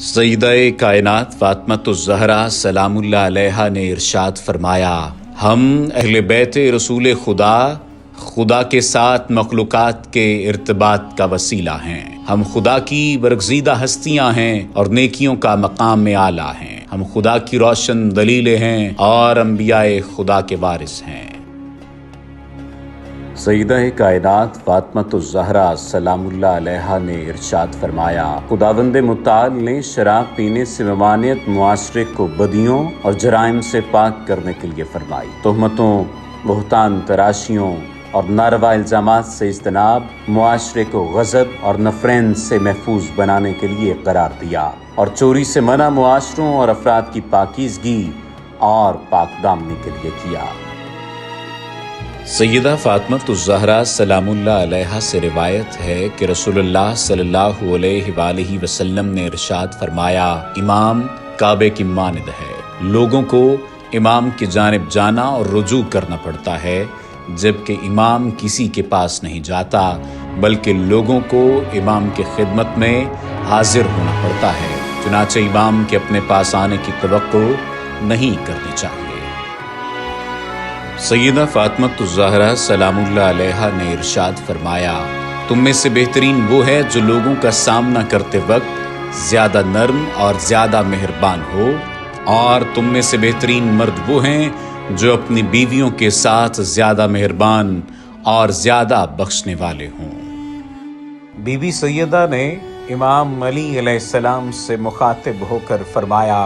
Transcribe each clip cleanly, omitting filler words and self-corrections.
सईदा-ए कायनात फातिमा-उज़-ज़हरा सलामुल्लाह अलैहा ने इरशाद फरमाया, हम अहले बैत रसूल खुदा के साथ मखलूक़ात के इर्तिबात का वसीला हैं। हम खुदा की बरगज़ीदा हस्तियाँ हैं और नेकियों का मकाम में आला हैं। हम खुदा की रोशन दलीलें हैं और अंबियाए खुदा के वारिस हैं। सईदा-ए कायनात फातिमा-उज़-ज़हरा सलामुल्लाह अलैहा ने इरशाद फरमाया, खुदावंद मुताल ने शराब पीने से ममानियत मुआशरे को बदियों और जराइम से पाक करने के लिए फरमाई। तोहमतों, बुहतान तराशियों और नारवा इल्ज़ामात से इज्तनाब मुआशरे को गज़ब और नफ़रैन से महफूज बनाने के लिए करार दिया और चोरी से मना मुआशरों और अफराद की पाकीज़गी और पाकदामनी के लिए किया। सैयदा फातिमा-उज़-ज़हरा सलामुल्लाह अलैहा से रिवायत है कि रसूलुल्लाह सल्लल्लाहु अलैहि वसल्लम ने इरशाद फरमाया, इमाम काबे की मानिद है। लोगों को इमाम की जानिब जाना और रुजू करना पड़ता है, जबकि इमाम किसी के पास नहीं जाता, बल्कि लोगों को इमाम की खिदमत में हाजिर होना पड़ता है। चुनाचे इमाम के अपने पास आने की तवक्को नहीं करनी चाहिए। सैयदा फातिमा-उज़-ज़हरा सलामुल्लाह अलैहा ने इरशाद फरमाया, तुम में से बेहतरीन वो है जो लोगों का सामना करते वक्त ज़्यादा नर्म और ज़्यादा मेहरबान हो, और तुम में से बेहतरीन मर्द वो हैं जो अपनी बीवियों के साथ ज़्यादा मेहरबान और ज़्यादा बख्शने वाले हों। बीबी सैयदा ने इमाम अली अलैहिस्सलाम से मुखातिब होकर फरमाया,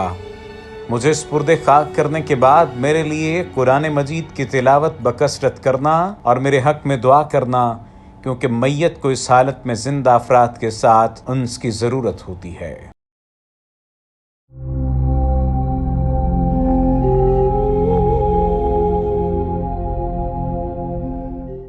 मुझे स्पुर्दे खाक करने के बाद मेरे लिए कुरान मजीद की तिलावत बकसरत करना और मेरे हक में दुआ करना, क्योंकि मैयत को इस हालत में जिंदा अफराद के साथ उन्स की ज़रूरत होती है।